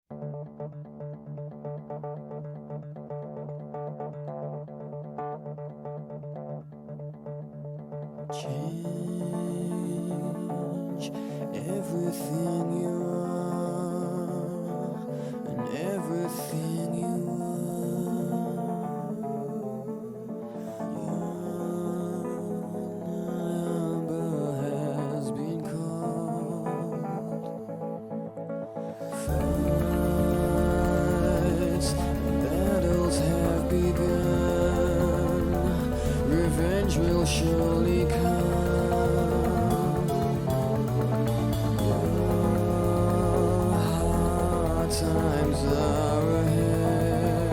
Change everything you are and everything you are. Your number has been called. Fights and battles have begun. Revenge will surely come. Hard times are ahead.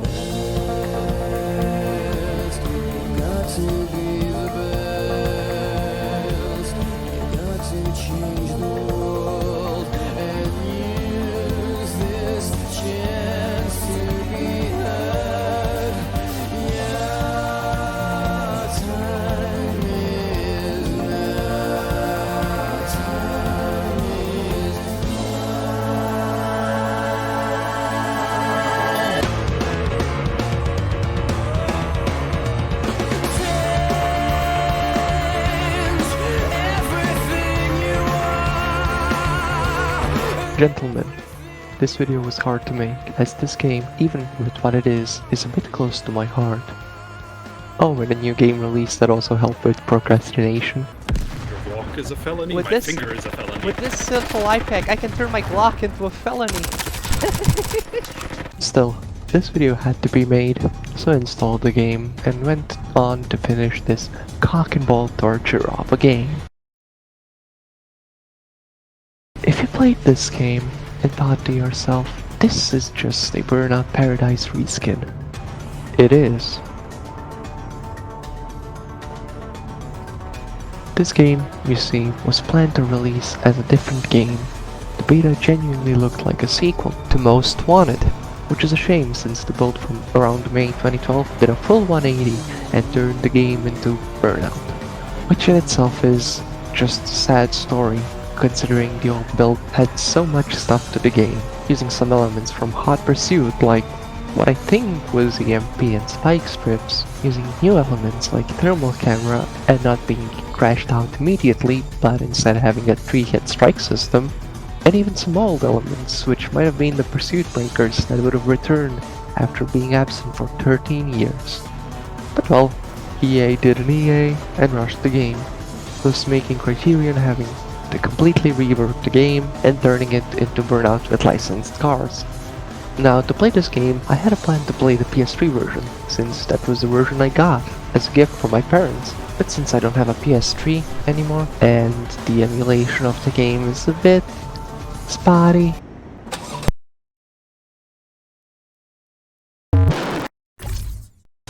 Best, you got to be the best. You got to change the world and use this chance to be heard. Yeah, time is now. Time is everything you are. Gentlemen, this video was hard to make, as this game, even with what it is a bit close to my heart. Oh, and a new game release that also helped with procrastination. Your walk is a felony, With my this- finger is a felony. With this simple iPad, I can turn my Glock into a felony. Still, this video had to be made, so I installed the game and went on to finish this cock and ball torture of a game. If you played this game and thought to yourself, this is just a Burnout Paradise reskin, it is. This game, you see, was planned to release as a different game. The beta genuinely looked like a sequel to Most Wanted, which is a shame since the build from around May 2012 did a full 180 and turned the game into Burnout, which in itself is just a sad story considering the old build had so much stuff to the game, using some elements from Hot Pursuit like what I think was EMP and spike strips, using new elements like thermal camera and not being crashed out immediately but instead having a 3-hit strike system, and even some old elements which might have been the pursuit breakers that would have returned after being absent for 13 years. But well, EA did an EA and rushed the game, thus making Criterion having to completely rework the game and turning it into Burnout with licensed cars. Now, to play this game, I had a plan to play the PS3 version, since that was the version I got as a gift from my parents. But since I don't have a PS3 anymore, and the emulation of the game is a bit spotty,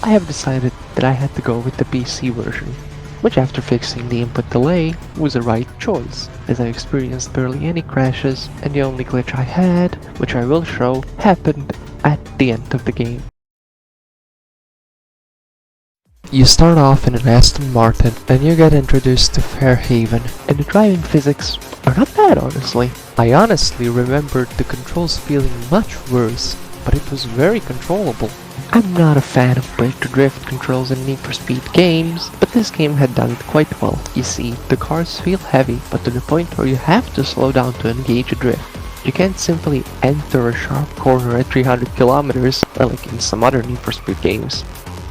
I have decided that I had to go with the PC version, which after fixing the input delay was the right choice, as I experienced barely any crashes and the only glitch I had, which I will show, happened at the end of the game. You start off in an Aston Martin, and you get introduced to Fairhaven, and the driving physics are not bad honestly. I honestly remembered the controls feeling much worse, but it was very controllable. I'm not a fan of brake-to-drift controls in Need for Speed games, but this game had done it quite well. You see, the cars feel heavy, but to the point where you have to slow down to engage a drift. You can't simply enter a sharp corner at 300 kilometers, like in some other Need for Speed games.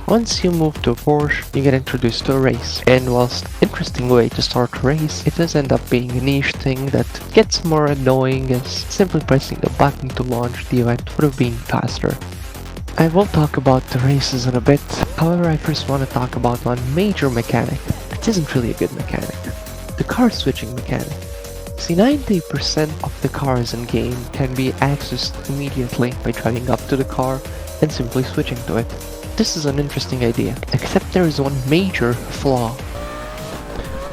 Once you move to a Porsche, you get introduced to a race, and whilst interesting way to start a race, it does end up being a niche thing that gets more annoying as simply pressing a button to launch the event would have been faster. I will talk about the races in a bit, however I first want to talk about one major mechanic that isn't really a good mechanic, the car switching mechanic. See, 90% of the cars in game can be accessed immediately by driving up to the car and simply switching to it. This is an interesting idea, except there is one major flaw.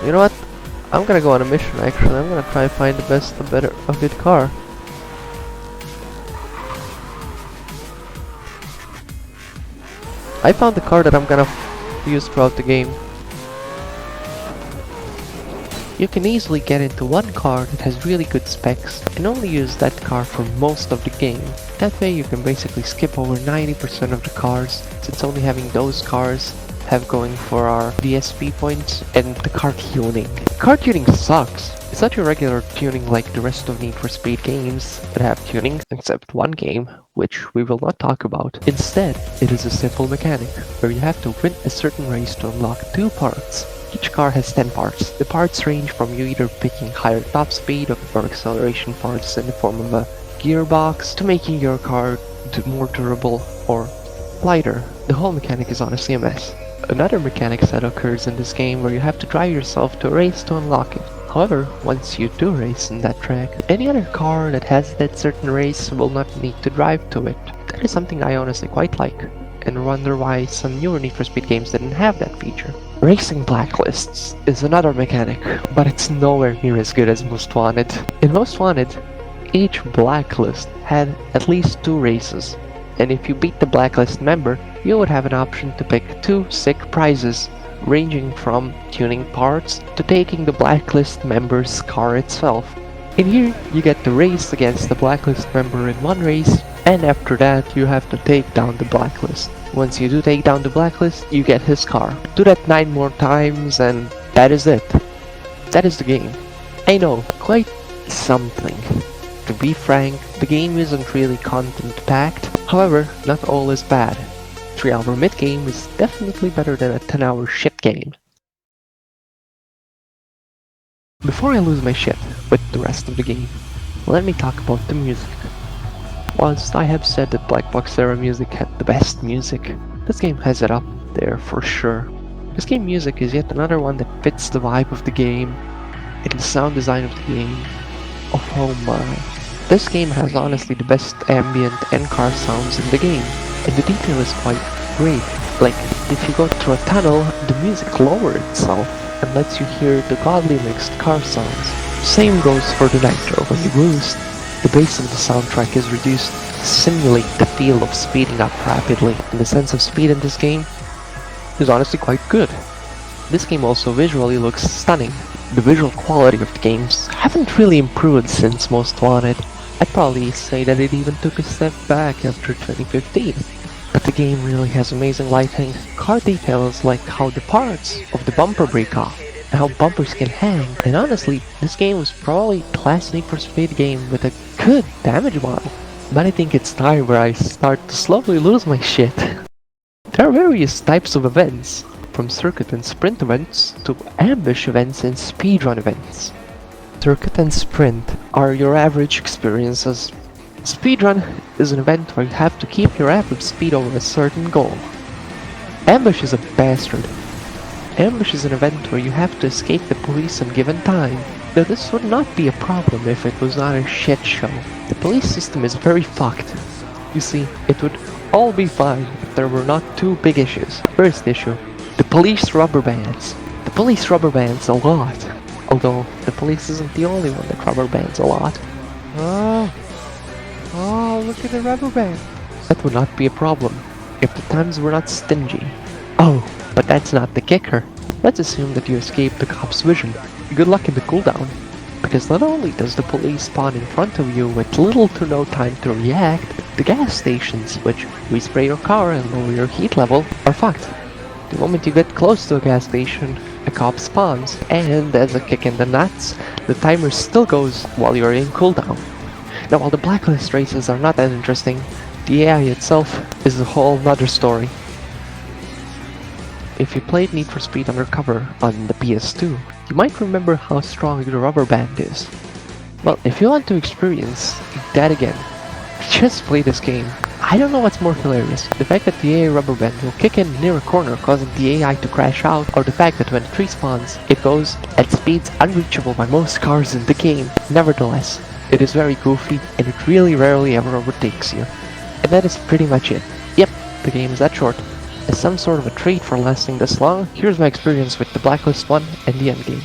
You know what? I'm gonna go on a mission actually. I'm gonna try to find a good car. I found the car that I'm gonna use throughout the game. You can easily get into one car that has really good specs and only use that car for most of the game. That way you can basically skip over 90% of the cars, since only having those cars have going for our DSP points and the car tuning. Car tuning sucks. It's not your regular tuning like the rest of Need for Speed games that have tuning, except one game, which we will not talk about. Instead, it is a simple mechanic, where you have to win a certain race to unlock 2 parts. Each car has 10 parts. The parts range from you either picking higher top speed or acceleration parts in the form of a gearbox to making your car more durable or lighter. The whole mechanic is honestly a mess. Another mechanic that occurs in this game where you have to drive yourself to a race to unlock it. However, once you do race in that track, any other car that has that certain race will not need to drive to it. That is something I honestly quite like, and wonder why some newer Need for Speed games didn't have that feature. Racing blacklists is another mechanic, but it's nowhere near as good as Most Wanted. In Most Wanted, each blacklist had at least 2 races, and if you beat the blacklist member, you would have an option to pick 2 sick prizes, ranging from tuning parts to taking the blacklist member's car itself. In here, you get to race against the blacklist member in one race, and after that you have to take down the blacklist. Once you do take down the blacklist, you get his car. Do that 9 more times and that is it. That is the game. I know, quite something. To be frank, the game isn't really content-packed, however, not all is bad. 3-hour mid-game is definitely better than a 10-hour shit game. Before I lose my shit with the rest of the game, let me talk about the music. Whilst I have said that Black Box era music had the best music, this game has it up there for sure. This game music is yet another one that fits the vibe of the game and the sound design of the game. Oh my. This game has honestly the best ambient and car sounds in the game, and the detail is quite great. Like, if you go through a tunnel, the music lowers itself and lets you hear the godly mixed car sounds. Same goes for the nitro. When you boost, the bass of the soundtrack is reduced to simulate the feel of speeding up rapidly, and the sense of speed in this game is honestly quite good. This game also visually looks stunning. The visual quality of the games haven't really improved since Most Wanted. I'd probably say that it even took a step back after 2015. But the game really has amazing lighting, car details like how the parts of the bumper break off, and how bumpers can hang, and honestly, this game was probably the last Need for Speed game with a good damage model. But I think it's time where I start to slowly lose my shit. There are various types of events, from circuit and sprint events to ambush events and speedrun events. Circuit and sprint are your average experiences. Speedrun is an event where you have to keep your average speed over a certain goal. Ambush is a bastard. Ambush is an event where you have to escape the police in given time. Now this would not be a problem if it was not a shit show. The police system is very fucked. You see, it would all be fine if there were not 2 big issues. First issue, the police rubber bands. The police rubber bands a lot. Although, the police isn't the only one that rubber bands a lot. Oh, look at the rubber band. That would not be a problem if the times were not stingy. Oh, but that's not the kicker. Let's assume that you escape the cop's vision. Good luck in the cooldown. Because not only does the police spawn in front of you with little to no time to react, the gas stations, which respray your car and lower your heat level, are fucked. The moment you get close to a gas station, a cop spawns, and as a kick in the nuts, the timer still goes while you're in cooldown. Now while the blacklist races are not that interesting, the AI itself is a whole nother story. If you played Need for Speed Undercover on the PS2, you might remember how strong the rubber band is. Well, if you want to experience that again, just play this game. I don't know what's more hilarious, the fact that the AI rubber band will kick in near a corner causing the AI to crash out, or the fact that when a tree spawns, it goes at speeds unreachable by most cars in the game. Nevertheless, it is very goofy and it really rarely ever overtakes you. And that is pretty much it. Yep, the game is that short. As some sort of a treat for lasting this long, here's my experience with the Blacklist 1 and the endgame.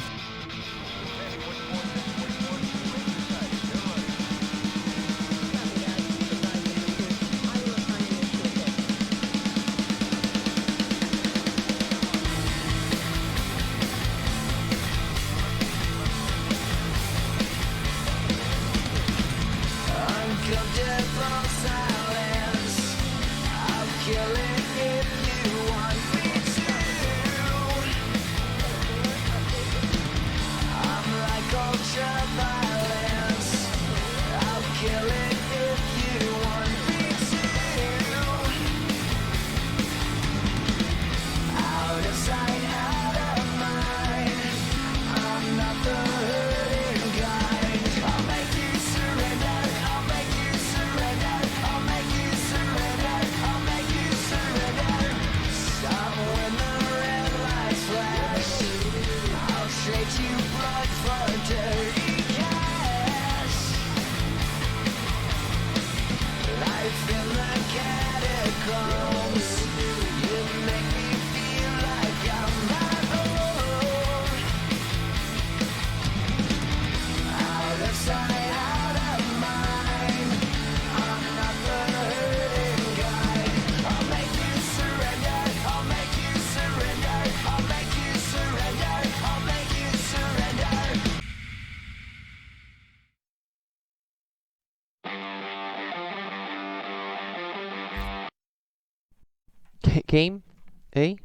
Game? Hey?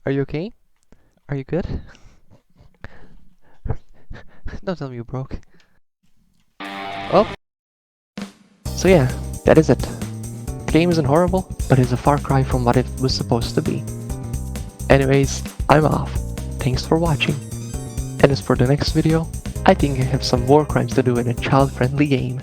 Are you okay? Are you good? Don't tell me you broke. Oh. So yeah, that is it. The game isn't horrible, but it's a far cry from what it was supposed to be. Anyways, I'm off. Thanks for watching. And as for the next video, I think I have some war crimes to do in a child-friendly game.